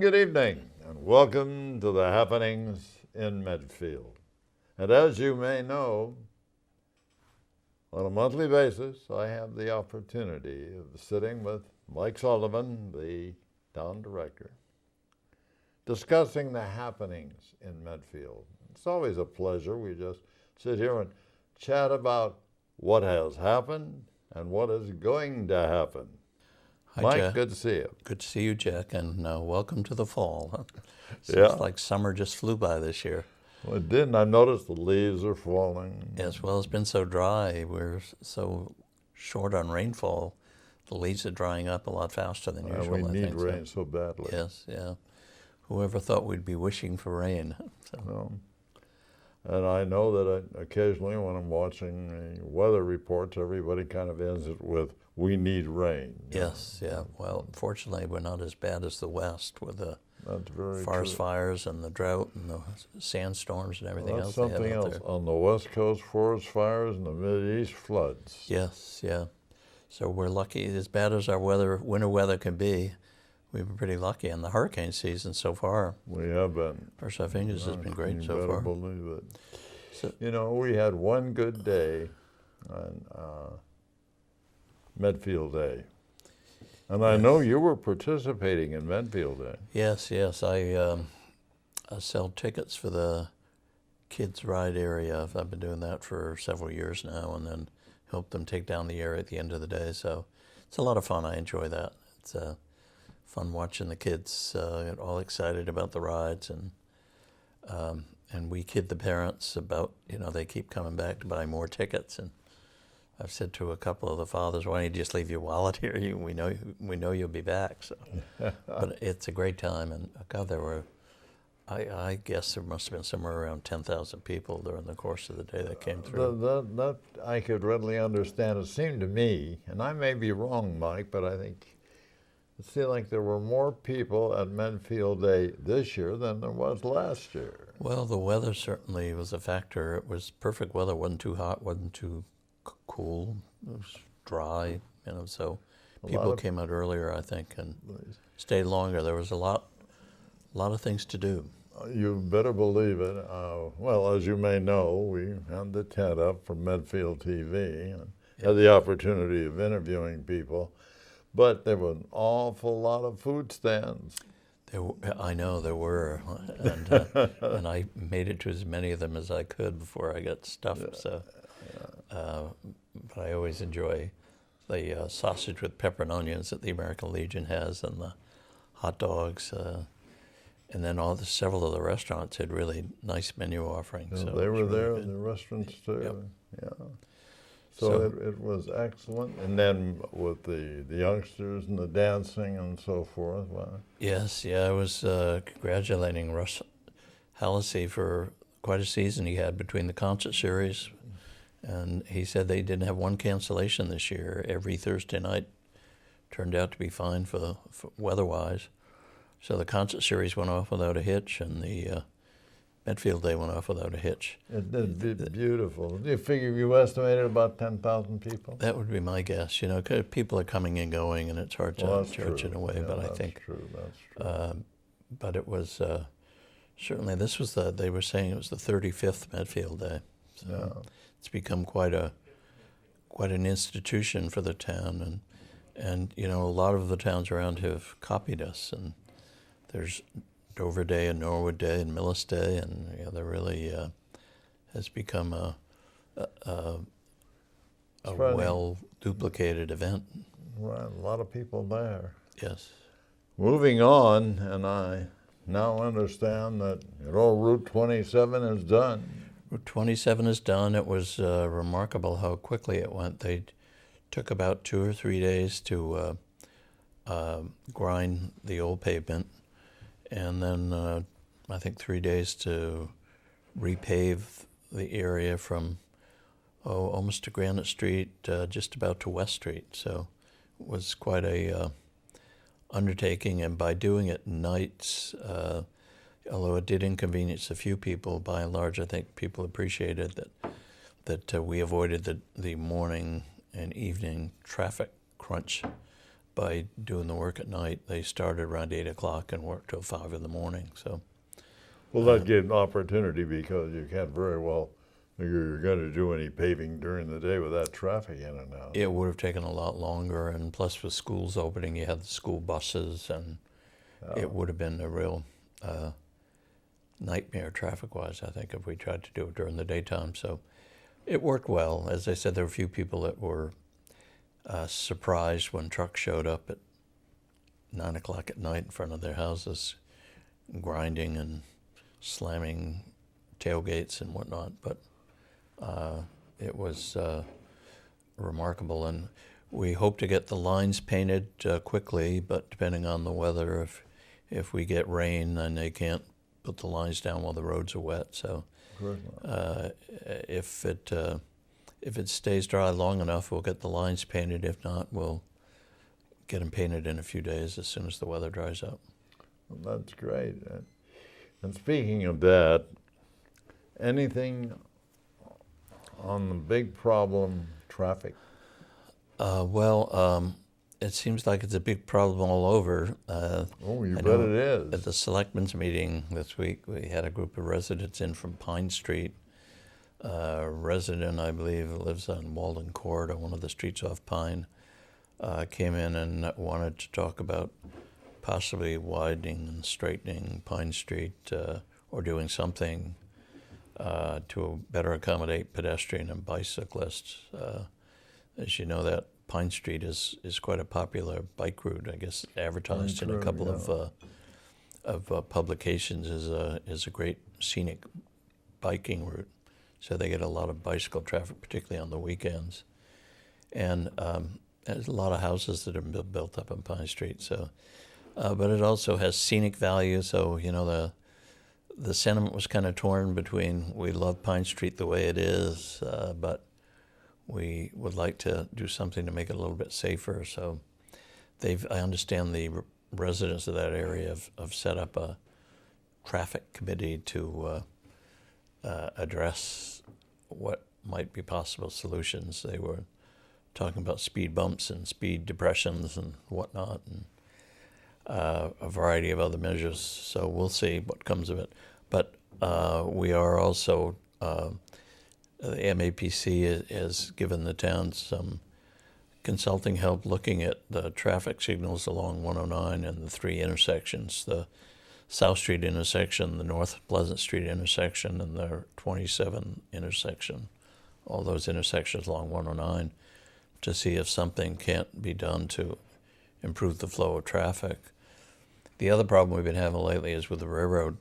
Good evening, and welcome to the happenings in Medfield. And as you may know, on a monthly basis, I have the opportunity of sitting with Mike Sullivan, the town director, discussing the happenings in Medfield. It's always a pleasure. We just sit here and chat about what has happened and what is going to happen. Hi, Mike, Jack. good to see you. Good to see you, Jack, and welcome to the fall. Seems like summer just flew by this year. Well, it didn't. I noticed the leaves are falling. Yes, well, it's been so dry. We're so short on rainfall. The leaves are drying up a lot faster than usual. We I need think, rain so badly. Yes, yeah. Whoever thought we'd be wishing for rain? No. And I know that occasionally when I'm watching the weather reports, everybody kind of ends it with, we need rain. Yes, yeah. Well, fortunately, we're not as bad as the West with the That's very forest true. fires and the drought and the sandstorms and everything That's else they have something out else. there. On the West Coast, forest fires, and the Mideast floods. Yes, yeah. So we're lucky. As bad as our winter weather can be, we've been pretty lucky. And the hurricane season so far, We have been. Cross our fingers, has been great You so better far. believe it. So, You know, we had one good day on Medfield Day. And I know you were participating in Medfield Day. yes. I sell tickets for the kids' ride area. I've been doing that for several years now, and then help them take down the area at the end of the day. So it's a lot of fun. I enjoy that. It's fun watching the kids get all excited about the rides, and we kid the parents about, they keep coming back to buy more tickets. And I've said to a couple of the fathers, why don't you just leave your wallet here? We know you'll be back. So, but it's a great time, and God, there were, I guess there must have been somewhere around 10,000 people during the course of the day that came through. That I could readily understand. It seemed to me, and I may be wrong, Mike, but I think it seemed like there were more people at Medfield Day this year than there was last year. Well, the weather certainly was a factor. It was perfect weather. Wasn't too hot, wasn't too cool. It was dry, so people came out earlier, I think, and stayed longer. There was a lot of things to do. You better believe it. Well, as you may know, we had the tent up for Medfield TV and had the opportunity of interviewing people, but there were an awful lot of food stands. I know there were, and I made it to as many of them as I could before I got stuffed. So, but I always enjoy the sausage with pepper and onions that the American Legion has, and the hot dogs. And then several of the restaurants had really nice menu offerings. Yeah, so they were really there good. in the restaurants too. Yep. Yeah. So it was excellent. And then with the youngsters and the dancing and so forth. Wow. Yes, yeah, I was congratulating Russ Hallisey for quite a season he had between the concert series. And he said they didn't have one cancellation this year. Every Thursday night turned out to be fine for weather-wise. So the concert series went off without a hitch, and the Medfield Day went off without a hitch. It did beautiful. Do you figure you estimated about 10,000 people? That would be my guess. 'Cause people are coming and going, and it's hard to judge in a way. Yeah, but I think, that's true. but it was certainly they were saying it was the 35th Medfield Day. So it's become quite an institution for the town, and a lot of the towns around have copied us, and there's Dover Day and Norwood Day and Millis Day, and there really has become a well duplicated event. Right, a lot of people there. Yes. Moving on, and I now understand that Route 27 is done. Route 27 is done. It was remarkable how quickly it went. They took about 2 or 3 days to grind the old pavement, and then I think 3 days to repave the area from almost to Granite Street, just about to West Street. So it was quite a undertaking, and by doing it nights, although it did inconvenience a few people, by and large I think people appreciated that we avoided the morning and evening traffic crunch by doing the work at night. They started around 8 o'clock and worked till 5 in the morning. So, Well, that gave an opportunity because you can't very well figure you're going to do any paving during the day with that traffic in and out. it would have taken a lot longer, and plus with schools opening, you had the school buses, and it would have been a real nightmare traffic-wise, I think, if we tried to do it during the daytime. So it worked well. As I said, there were a few people that were surprised when trucks showed up at 9 o'clock at night in front of their houses, grinding and slamming tailgates and whatnot. But it was remarkable, and we hope to get the lines painted quickly, but depending on the weather, if we get rain, then they can't put the lines down while the roads are wet. So if it stays dry long enough, we'll get the lines painted. If not, we'll get them painted in a few days as soon as the weather dries up. Well, that's great. And speaking of that, anything on the big problem, traffic? It seems like it's a big problem all over. Oh, you bet it is. At the selectmen's meeting this week, we had a group of residents in from Pine Street. A resident, I believe, lives on Walden Court, on one of the streets off Pine, came in and wanted to talk about possibly widening and straightening Pine Street or doing something to better accommodate pedestrian and bicyclists. As you know, that Pine Street is quite a popular bike route. I guess advertised in a couple of publications is a great scenic biking route. So they get a lot of bicycle traffic, particularly on the weekends. And there's a lot of houses that are built up on Pine Street. So, but it also has scenic value. So the sentiment was kind of torn between we love Pine Street the way it is, but we would like to do something to make it a little bit safer. So I understand the residents of that area have set up a traffic committee to address what might be possible solutions. They were talking about speed bumps and speed depressions and whatnot, and a variety of other measures. So we'll see what comes of it. But we are also the MAPC has given the town some consulting help looking at the traffic signals along 109 and the three intersections, the South Street intersection, the North Pleasant Street intersection, and the 27 intersection, all those intersections along 109, to see if something can't be done to improve the flow of traffic. The other problem we've been having lately is with the railroad.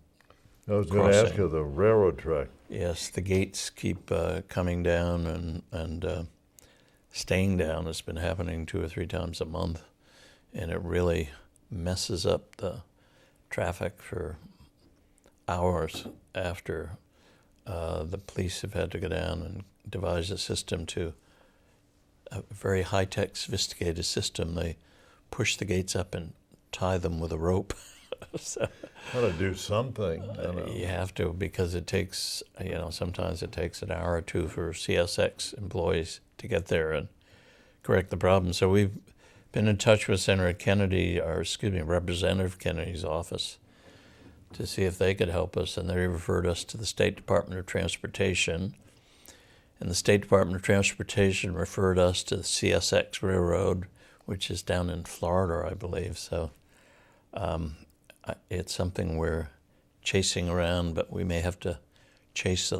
I was going to ask you, the railroad track. Yes, the gates keep coming down and staying down. It's been happening 2 or 3 times a month, and it really messes up the traffic for hours after the police have had to go down and devise a system a very high-tech, sophisticated system. They push the gates up and tie them with a rope. So, got to do something. You have to, because it takes, sometimes it takes an hour or two for CSX employees to get there and correct the problem. So we've been in touch with Representative Kennedy's office to see if they could help us, and they referred us to the State Department of Transportation. And the State Department of Transportation referred us to the CSX Railroad, which is down in Florida, I believe. So it's something we're chasing around, but we may have to chase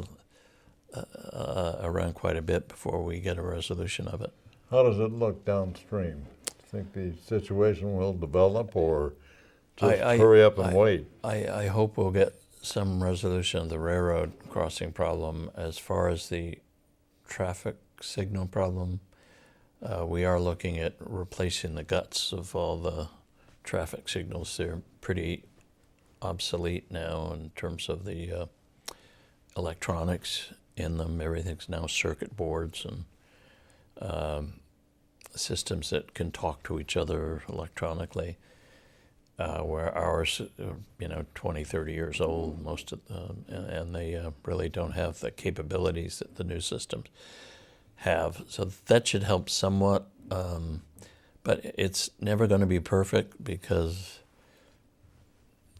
around quite a bit before we get a resolution of it. How does it look downstream? Do you think the situation will develop, or just hurry up and wait? I hope we'll get some resolution of the railroad crossing problem. As far as the traffic signal problem, we are looking at replacing the guts of all the traffic signals. They're pretty obsolete now in terms of the electronics in them. Everything's now circuit boards and systems that can talk to each other electronically, where ours are 20, 30 years old, most of them, and they really don't have the capabilities that the new systems have. So that should help somewhat. But it's never going to be perfect because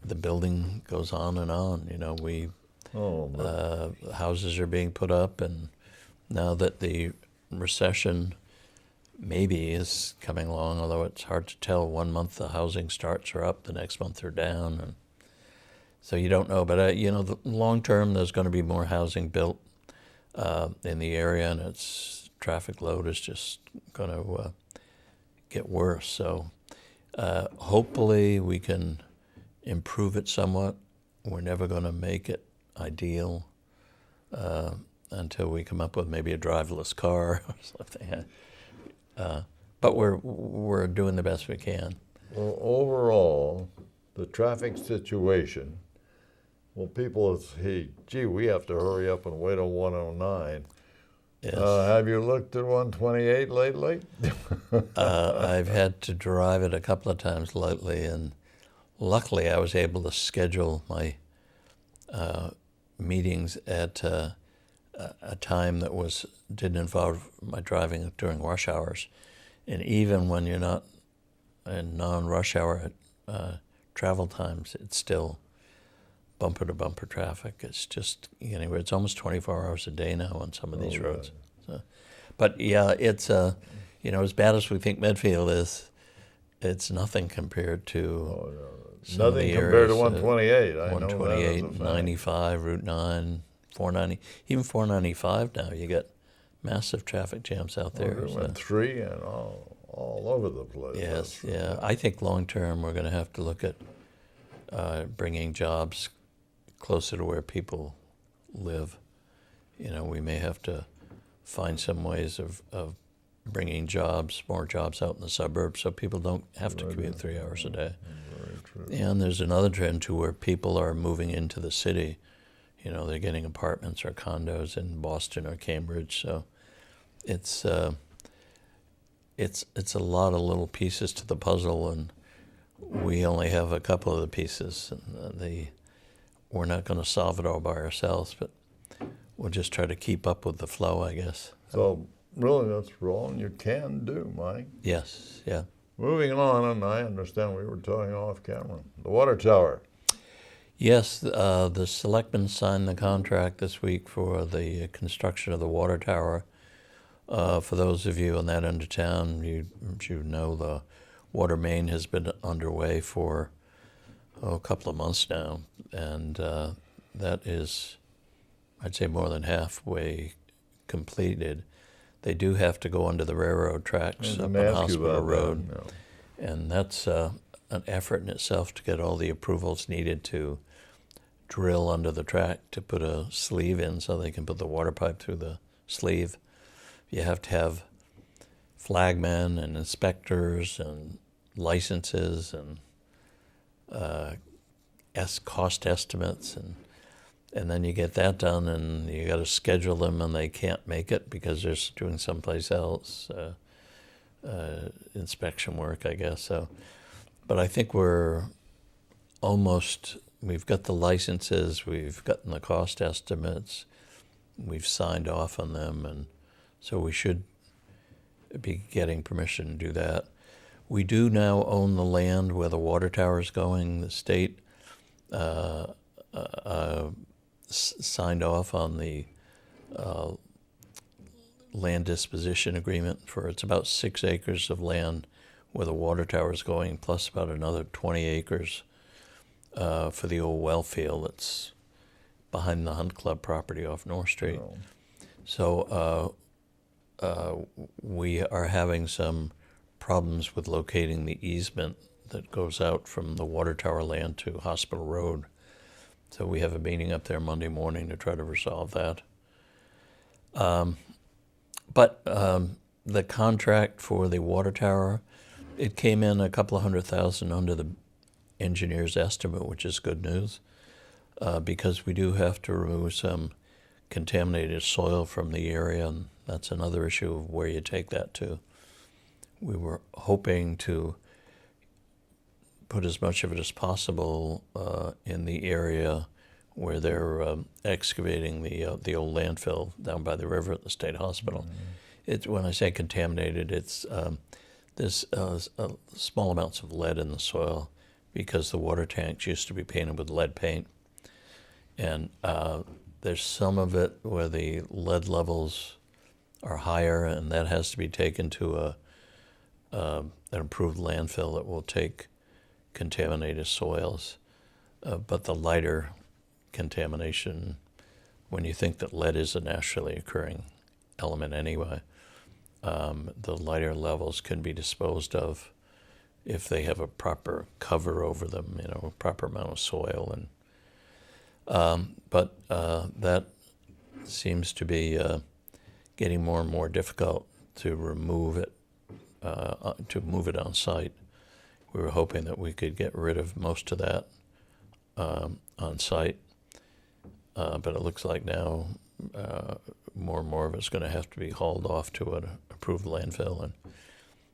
the building goes on and on. You know, houses are being put up, and now that the recession maybe is coming along, although it's hard to tell. 1 month the housing starts are up, the next month they're down, and so you don't know. But the long term, there's going to be more housing built in the area, and its traffic load is just going to get worse. So hopefully we can improve it somewhat. We're never going to make it ideal until we come up with maybe a driverless car or something. But we're doing the best we can. Well, overall, the traffic situation, well, people say, gee, we have to hurry up and wait on 109. Yes. Have you looked at 128 lately? I've had to drive it a couple of times lately, and luckily I was able to schedule my meetings at a time that didn't involve my driving during rush hours. And even when you're not in non-rush hour travel times, it's still bumper-to-bumper traffic. It's just anyway. It's almost 24 hours a day now on some of these roads. So, but yeah, it's as bad as we think Medfield is, it's nothing compared to nothing compared to 128. I know that 128, 95, Route 9, 490, even 495 now. You get massive traffic jams out there. We went 3 and all over the place. Yes, yeah. I think long term we're going to have to look at bringing jobs closer to where people live. We may have to find some ways of bringing more jobs out in the suburbs so people don't have to commute 3 hours a day. Very true. And there's another trend too where people are moving into the city. They're getting apartments or condos in Boston or Cambridge. So it's a lot of little pieces to the puzzle, and we only have a couple of the pieces. And we're not going to solve it all by ourselves, but we'll just try to keep up with the flow, I guess. So really, that's all you can do, Mike. Yes, yeah. Moving on, and I understand we were talking off camera. The water tower. Yes, the selectmen signed the contract this week for the construction of the water tower. For those of you on that end of town, you know the water main has been underway for a couple of months now, and that is, I'd say, more than halfway completed. They do have to go under the railroad tracks up on Hospital Road, and that's an effort in itself to get all the approvals needed to drill under the track to put a sleeve in so they can put the water pipe through the sleeve. You have to have flagmen and inspectors and licenses and cost estimates, and then you get that done, and you got to schedule them, and they can't make it because they're doing someplace else inspection work, I guess. So, but I think we've got the licenses, we've gotten the cost estimates, we've signed off on them, and so we should be getting permission to do that. We do now own the land where the water tower is going. The state signed off on the land disposition agreement for it's about 6 acres of land where the water tower is going, plus about another 20 acres for the old well field that's behind the Hunt Club property off North Street. Oh. So we are having some problems with locating the easement that goes out from the water tower land to Hospital Road. So we have a meeting up there Monday morning to try to resolve that. But the contract for the water tower, it came in a couple of $100,000 under the engineer's estimate, which is good news, because we do have to remove some contaminated soil from the area, and that's another issue of where you take that to. We were hoping to put as much of it as possible in the area where they're excavating the old landfill down by the river at the state hospital. Mm-hmm. When I say contaminated, it's There's small amounts of lead in the soil because the water tanks used to be painted with lead paint. And there's some of it where the lead levels are higher, and that has to be taken to an improved landfill that will take contaminated soils. But the lighter contamination, when you think that lead is a naturally occurring element anyway, the lighter levels can be disposed of if they have a proper cover over them, a proper amount of soil. But that seems to be getting more and more difficult to remove it, to move it on site. We were hoping that we could get rid of most of that on site, but it looks like now more and more of it's going to have to be hauled off to an approved landfill. And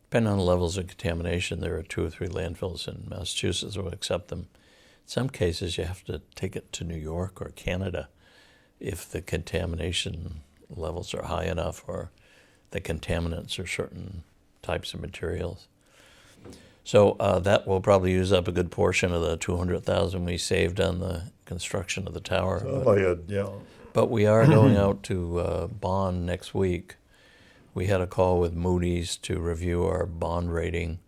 depending on the levels of contamination, there are 2 or 3 landfills in Massachusetts that will accept them. In some cases, you have to take it to New York or Canada if the contamination levels are high enough or the contaminants are certain types of materials. So that will probably use up a good portion of the $200,000 we saved on the construction of the tower. But we are going out to bond next week. We had a call with Moody's to review our bond rating,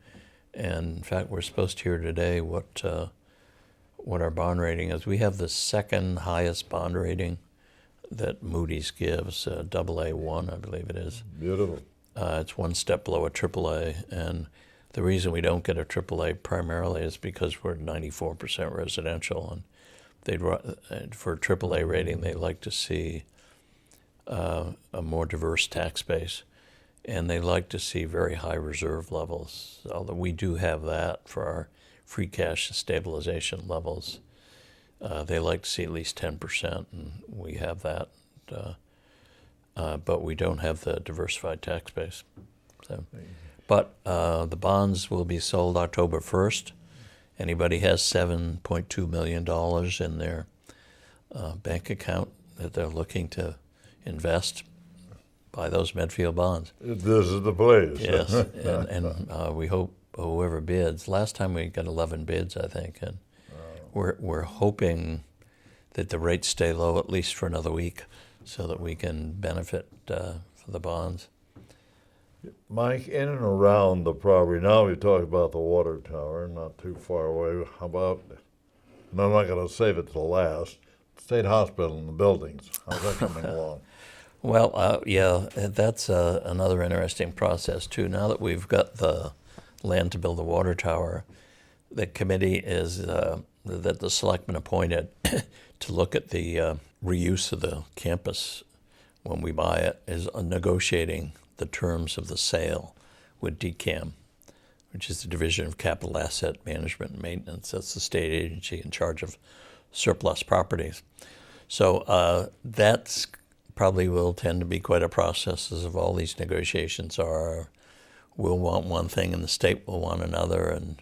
and in fact, we're supposed to hear today what our bond rating is. We have the second highest bond rating that Moody's gives, AA1, I believe it is. Beautiful. It's one step below a AAA, and the reason we don't get a AAA primarily is because we're 94% residential, and for a AAA rating, they like to see a more diverse tax base, and they like to see very high reserve levels, although we do have that for our free cash stabilization levels. They like to see at least 10%, and we have that, but we don't have the diversified tax base. So, but the bonds will be sold October 1st. Anybody has $7.2 million in their bank account that they're looking to invest, buy those Medfield bonds. This is the place. Yes, and we hope whoever bids. Last time we got 11 bids, I think, and we're hoping that the rates stay low at least for another week so that we can benefit for the bonds. Mike, in and around the property, now we talk about the water tower, not too far away. How about, and I'm not going to save it to last, State Hospital and the buildings. How's that coming along? Well, yeah, that's another interesting process, too. Now that we've got the land to build the water tower, the committee is that the selectmen appointed to look at the reuse of the campus when we buy it is negotiating the terms of the sale with DCAM, which is the Division of Capital Asset Management and Maintenance. That's the state agency in charge of surplus properties. So that's probably will tend to be quite a process, as of all these negotiations are. We'll want one thing and the state will want another, and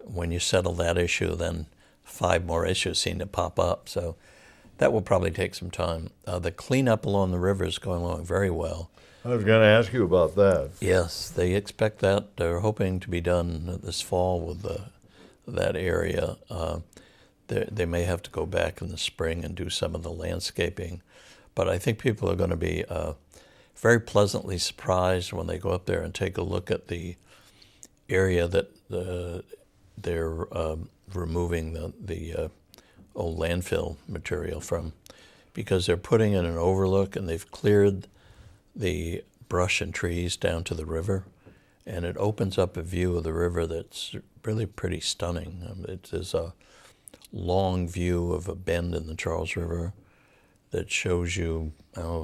when you settle that issue, then 5 more issues seem to pop up. So that will probably take some time. The cleanup along the river is going along very well. I was going to ask you about that. Yes, they expect that. They're hoping to be done this fall with that area. They may have to go back in the spring and do some of the landscaping. But I think people are going to be very pleasantly surprised when they go up there and take a look at the area that they're removing the old landfill material from, because they're putting in an overlook and they've cleared the brush and trees down to the river, and it opens up a view of the river that's really pretty stunning. It is a long view of a bend in the Charles River that shows you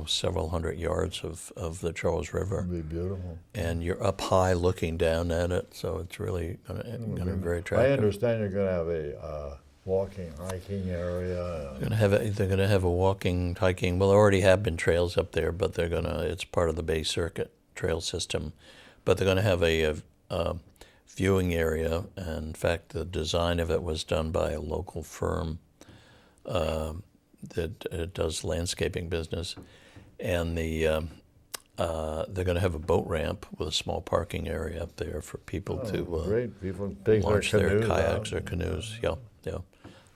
several hundred yards of the Charles River. It'd be beautiful. And you're up high looking down at it, so it's really going to be very attractive. I understand you're going to have a walking, hiking area. They're going to have a walking, hiking. Well, there already have been trails up there, but it's part of the Bay Circuit trail system. But they're going to have a viewing area. And in fact, the design of it was done by a local firm that does landscaping business. And the They're going to have a boat ramp with a small parking area up there for people to Great. People take launch their their canoes kayaks out. or canoes. Yeah, yeah.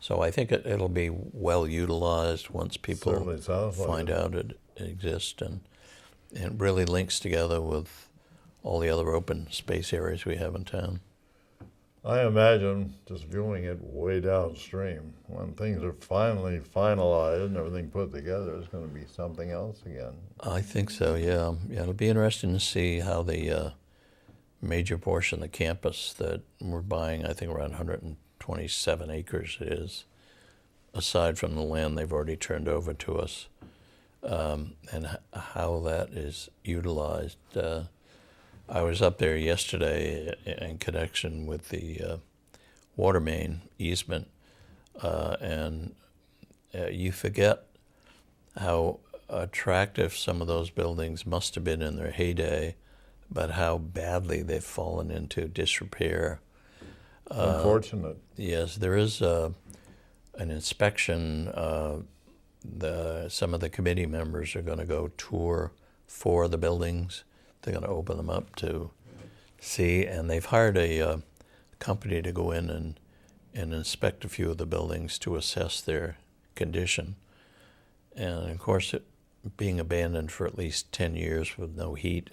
So I think it'll be well utilized once people Certainly sounds like find it. out it exists, and it really links together with all the other open space areas we have in town. I imagine just viewing it way downstream, when things are finally finalized and everything put together, it's going to be something else again. I think so, yeah. Yeah, it'll be interesting to see how the major portion of the campus that we're buying, I think around 127 acres it is, aside from the land they've already turned over to us, and how that is utilized. I was up there yesterday in connection with the water main easement, and you forget how attractive some of those buildings must have been in their heyday, but how badly they've fallen into disrepair. Unfortunate. Yes, there is an inspection. Some of the committee members are going to go tour 4 of the buildings. They're going to open them up to see, and they've hired a company to go in and inspect a few of the buildings to assess their condition. And of course, it being abandoned for at least 10 years with no heat,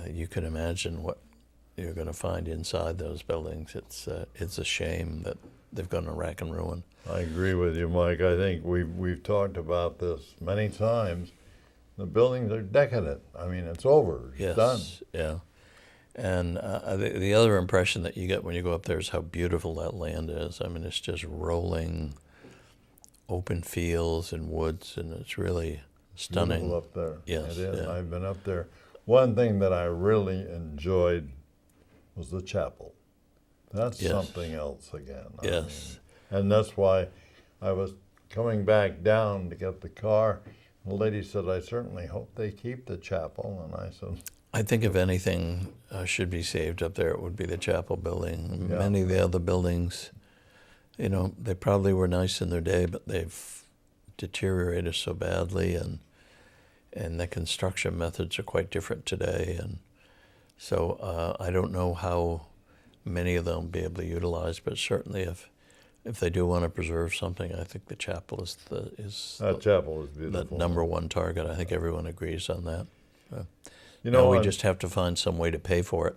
you can imagine what you're going to find inside those buildings. It's a shame that they've gone to rack and ruin. I agree with you, Mike. I think we've talked about this many times. The buildings are decadent. I mean, it's over. It's Yes, done. yeah. And the other impression that you get when you go up there is how beautiful that land is. I mean, it's just rolling open fields and woods, and it's really stunning. Beautiful up there. Yes, It is. yeah. I've been up there. One thing that I really enjoyed was the chapel. That's Yes. something else again. I Yes. mean, and that's why I was coming back down to get the car. The lady said, "I certainly hope they keep the chapel." And I said, I think if anything should be saved up there, it would be the chapel building. Yeah. Many of the other buildings, they probably were nice in their day, but they've deteriorated so badly, and the construction methods are quite different today. And so I don't know how many of them will be able to utilize, but certainly if they do want to preserve something, I think the chapel is that chapel is the beautiful. number one target. I think everyone agrees on that. You Now know, we just have to find some way to pay for it.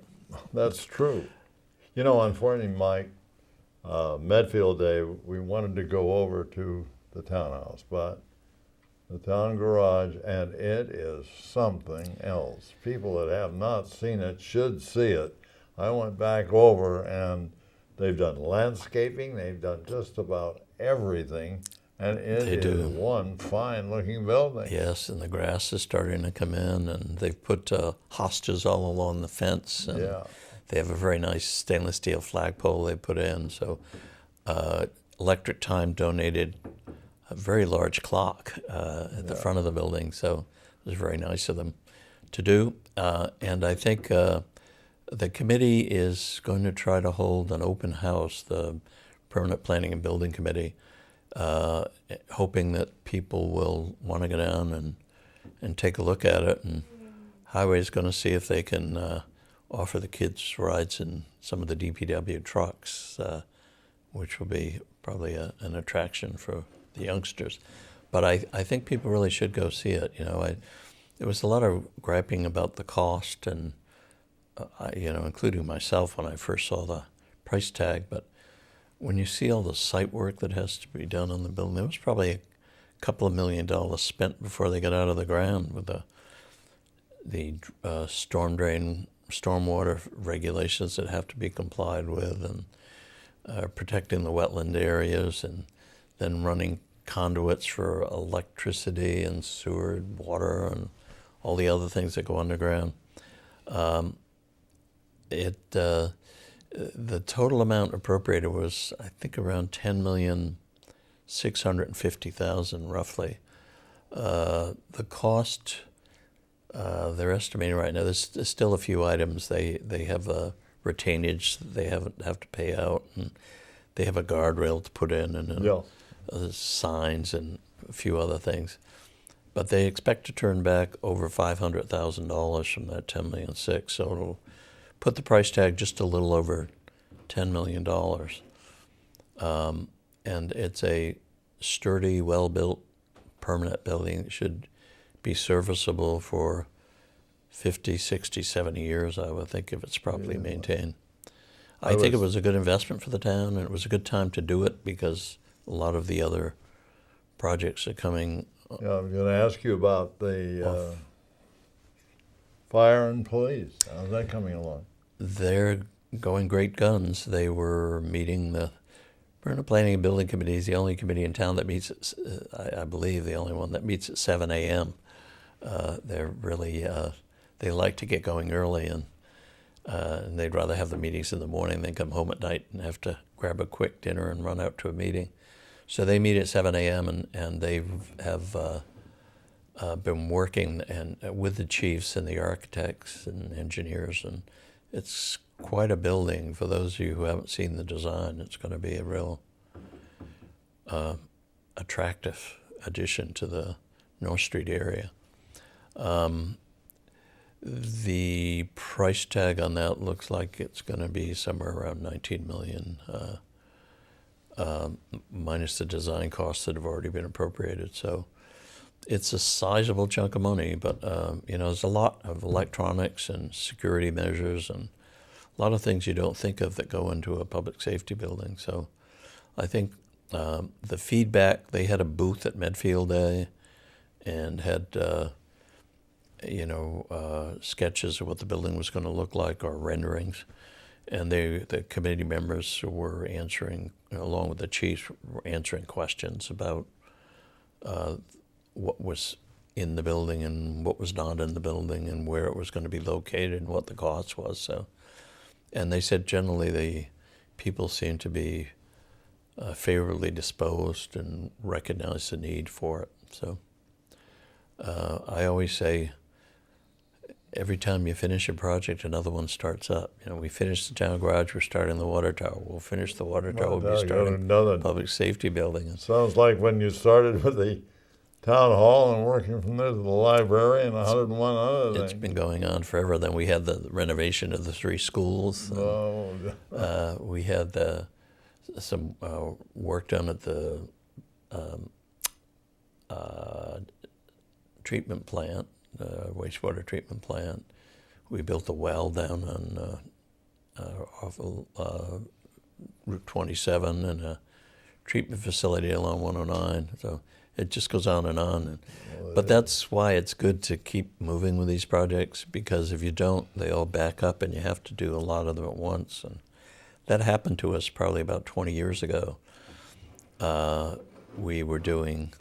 that's true. You know, unfortunately, Mike, Medfield Day, we wanted to go over to the townhouse, but the town garage, and it is something else. People that have not seen it should see it. I went back over, and they've done landscaping, they've done just about everything, and it They is do. one fine-looking building. Yes, and the grass is starting to come in, and they've put hostas all along the fence, and Yeah. they have a very nice stainless steel flagpole they put in. So Electric Time donated a very large clock at the front of the building, so it was very nice of them to do. And I think the committee is going to try to hold an open house, the Permanent Planning and Building Committee, hoping that people will want to go down and take a look at it. And Highway is going to see if they can offer the kids rides in some of the DPW trucks, which will be probably an attraction for the youngsters. But I think people really should go see it. There was a lot of griping about the cost, and including myself when I first saw the price tag. But when you see all the site work that has to be done on the building, there was probably a couple of $1 million spent before they got out of the ground with the stormwater regulations that have to be complied with, and protecting the wetland areas, and then running conduits for electricity and sewer, water, and all the other things that go underground. The total amount appropriated was, I think, around $10,650,000 roughly. The cost they're estimating right now, there's still a few items. They have a retainage that they have to pay out, and they have a guardrail to put in, and Yeah. signs and a few other things. But they expect to turn back over $500,000 from that $10.6 million, so it'll put the price tag just a little over $10 million. And it's a sturdy, well-built, permanent building. It should be serviceable for 50, 60, 70 years, I would think, if it's properly maintained. I think it was a good investment for the town, and it was a good time to do it because a lot of the other projects are coming. Yeah, I'm going to ask you about the fire and police. How's that coming along? They're going great guns. They were meeting the Permanent Planning and Building Committee is the only committee in town that meets at, I believe, the only one that meets at 7 a.m. They're really, they like to get going early, and they'd rather have the meetings in the morning than come home at night and have to grab a quick dinner and run out to a meeting. So they meet at 7 a.m. and they have been working with the chiefs and the architects and engineers, and it's quite a building. For those of you who haven't seen the design, it's going to be a real attractive addition to the North Street area. The price tag on that looks like it's going to be somewhere around $19 million, minus the design costs that have already been appropriated. So it's a sizable chunk of money, but there's a lot of electronics and security measures and a lot of things you don't think of that go into a public safety building. So I think the feedback, they had a booth at Medfield Day and had sketches of what the building was going to look like, or renderings. And the committee members were answering, along with the chiefs, were answering questions about what was in the building and what was not in the building and where it was going to be located and what the cost was. So, and they said generally the people seemed to be favorably disposed and recognized the need for it. So I always say, every time you finish a project, another one starts up. We finished the town garage, we're starting the water tower. We'll finish the water tower, we'll be starting the public safety building. Sounds like when you started with the town hall and working from there to the library and 101 other things. It's been going on forever. Then we had the renovation of the 3 schools. We had some work done at the treatment plant. Wastewater treatment plant. We built a well down on off Route 27 and a treatment facility along 109. So it just goes on and on. But that's why it's good to keep moving with these projects, because if you don't, they all back up and you have to do a lot of them at once. And that happened to us probably about 20 years ago. We were doing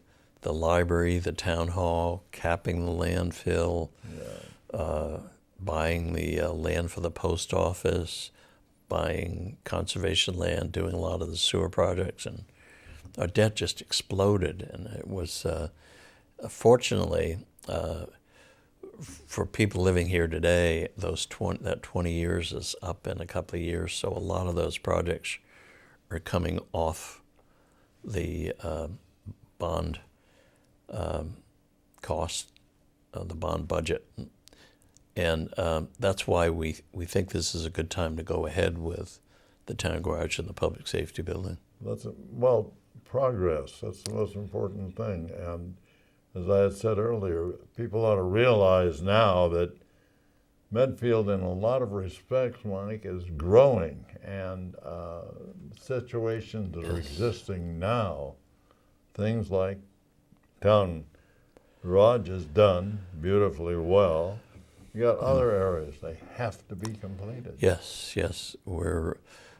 the library, the town hall, capping the landfill, buying the land for the post office, buying conservation land, doing a lot of the sewer projects, and our debt just exploded. And it was, fortunately, for people living here today, that 20 years is up in a couple of years, so a lot of those projects are coming off the bond cost, the bond budget. And that's why we think this is a good time to go ahead with the town garage and the public safety building. Progress, that's the most important thing. And as I had said earlier, people ought to realize now that Medfield, in a lot of respects, Mike, is growing, and situations that are existing now, things like town garage is done beautifully well. You got other areas, they have to be completed. Yes.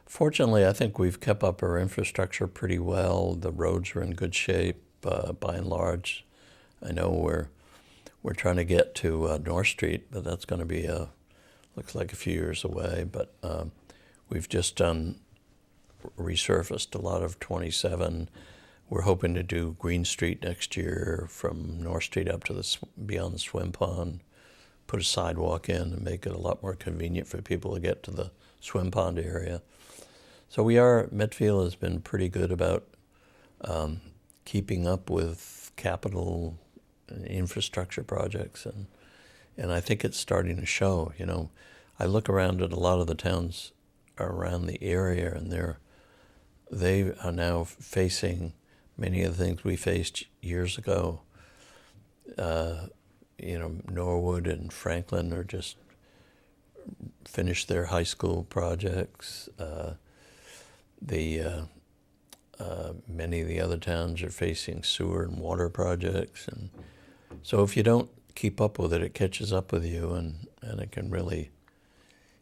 Fortunately, I think we've kept up our infrastructure pretty well. The roads are in good shape, by and large. I know we're trying to get to North Street, but that's going to be looks like a few years away. But we've just resurfaced a lot of 27. We're hoping to do Green Street next year from North Street up to beyond the swim pond, put a sidewalk in and make it a lot more convenient for people to get to the swim pond area. So Medfield has been pretty good about keeping up with capital infrastructure projects, and I think it's starting to show. You know, I look around at a lot of the towns around the area, and they are now facing many of the things we faced years ago. You know, Norwood and Franklin are just finished their high school projects. Many of the other towns are facing sewer and water projects, and so if you don't keep up with it, it catches up with you, and it can really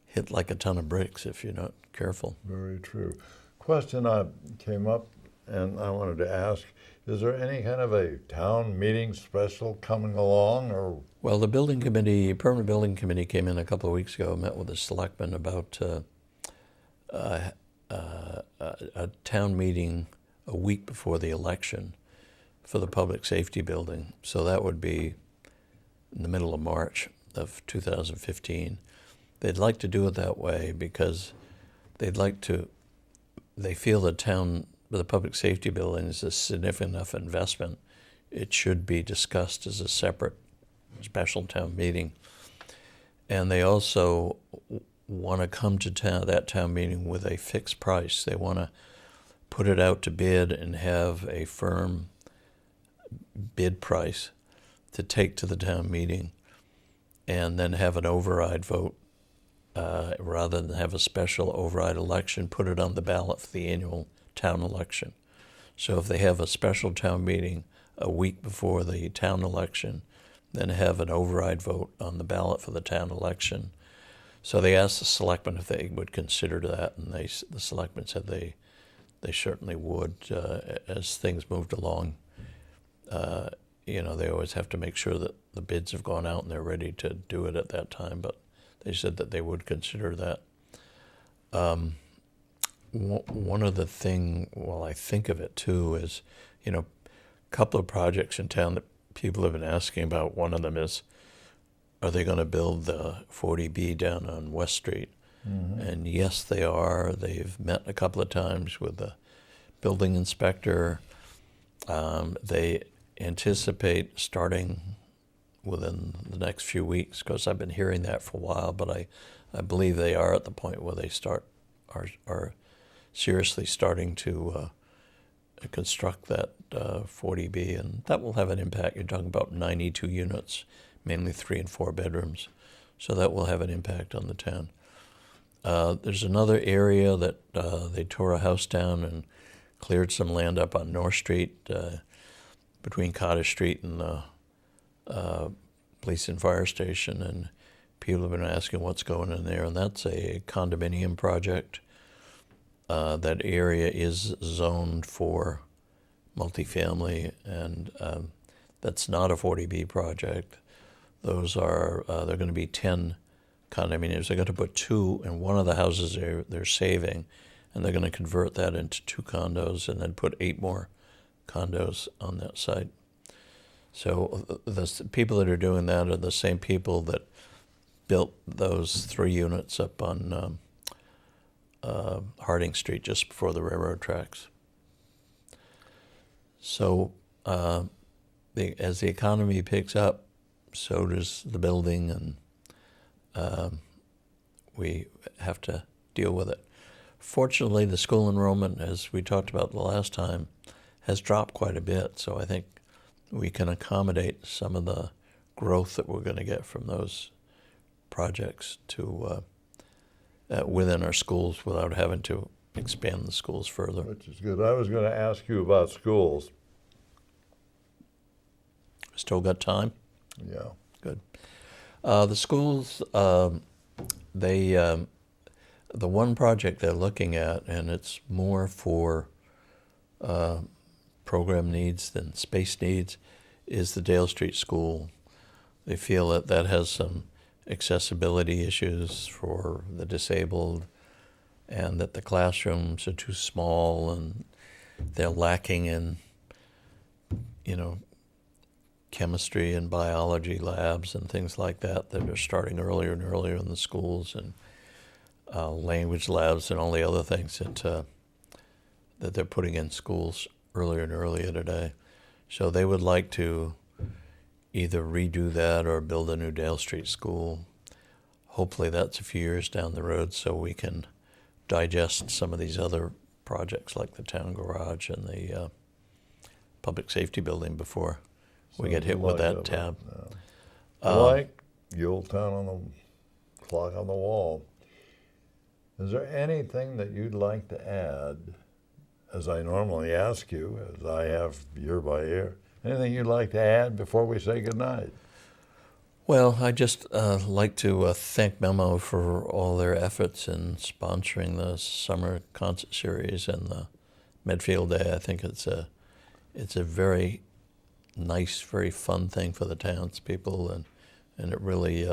hit like a ton of bricks if you're not careful. Very true. Question came up, and I wanted to ask: is there any kind of a town meeting special coming along, or? Well, the permanent building committee came in a couple of weeks ago, met with the selectmen about a town meeting a week before the election for the public safety building. So that would be in the middle of March of 2015. They'd like to do it that way because they feel the public safety building is a significant enough investment. It should be discussed as a separate special town meeting. And they also want to come to that town meeting with a fixed price. They want to put it out to bid and have a firm bid price to take to the town meeting, and then have an override vote rather than have a special override election, put it on the ballot for the annual town election. So if they have a special town meeting a week before the town election, then have an override vote on the ballot for the town election. So they asked the selectmen if they would consider that, and the selectmen said they certainly would. As things moved along, you know, they always have to make sure that the bids have gone out and they're ready to do it at that time, but they said that they would consider that. One of the things, well, I think of it too, is, you know, a couple of projects in town that people have been asking about. One of them is, are they going to build the 40B down on West Street? Mm-hmm. And yes, they are. They've met a couple of times with the building inspector. They anticipate starting within the next few weeks, because I've been hearing that for a while, but I believe they are at the point where they are seriously starting to construct that 40B, and that will have an impact. You're talking about 92 units, mainly 3 and 4 bedrooms, so that will have an impact on the town. There's another area that they tore a house down and cleared some land up on North Street between Cottage Street and the police and fire station, and people have been asking what's going in there, and that's a condominium project. That area is zoned for multifamily, and that's not a 40B project. Those are, they're going to be 10 condominiums. They're going to put 2 in one of the houses they're saving, and they're going to convert that into 2 condos and then put 8 more condos on that site. So the people that are doing that are the same people that built those 3 units up on Harding Street just before the railroad tracks. So as the economy picks up, so does the building, and we have to deal with it. Fortunately, the school enrollment, as we talked about the last time, has dropped quite a bit, so I think we can accommodate some of the growth that we're going to get from those projects to within our schools without having to expand the schools further. Which is good. I was going to ask you about schools. Still got time? Yeah. Good. The schools, the one project they're looking at, and it's more for program needs than space needs, is the Dale Street School. They feel that that has some accessibility issues for the disabled, and that the classrooms are too small, and they're lacking in, chemistry and biology labs and things like that are starting earlier and earlier in the schools, and language labs and all the other things that they're putting in schools earlier and earlier today. So they would like to either redo that or build a new Dale Street school. Hopefully that's a few years down the road so we can digest some of these other projects like the town garage and the public safety building before we get hit with that tab. Like the old town on the clock on the wall. Is there anything that you'd like to add, as I normally ask you, as I have year by year? Anything you'd like to add before we say goodnight? Well, I just like to thank Memo for all their efforts in sponsoring the summer concert series and the Medfield Day. I think it's a very nice, very fun thing for the townspeople, and it really,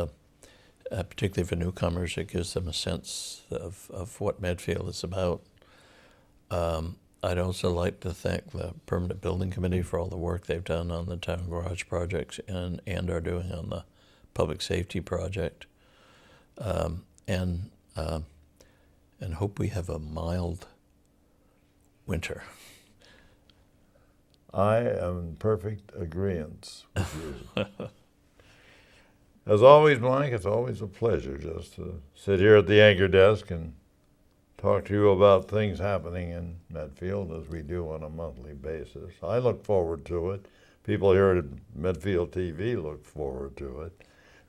particularly for newcomers, it gives them a sense of what Medfield is about. I'd also like to thank the Permanent Building Committee for all the work they've done on the town garage projects and are doing on the public safety project, and hope we have a mild winter. I am in perfect agreement with you. As always, Mike, it's always a pleasure just to sit here at the anchor desk and talk to you about things happening in Medfield as we do on a monthly basis. I look forward to it. People here at Medfield TV look forward to it.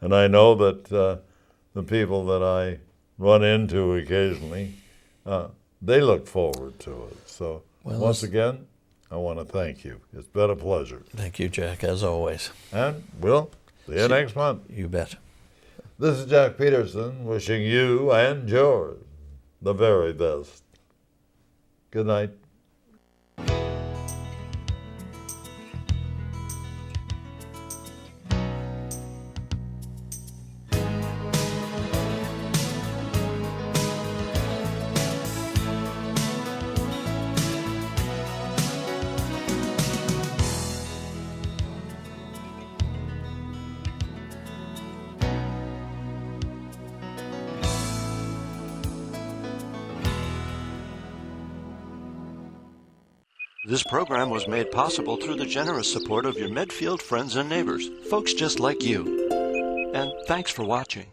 And I know that the people that I run into occasionally, they look forward to it. So once again, I want to thank you. It's been a pleasure. Thank you, Jack, as always. And we'll see you next month. You bet. This is Jack Peterson wishing you and yours the very best. Good night. This program was made possible through the generous support of your Medfield friends and neighbors, folks just like you. And thanks for watching.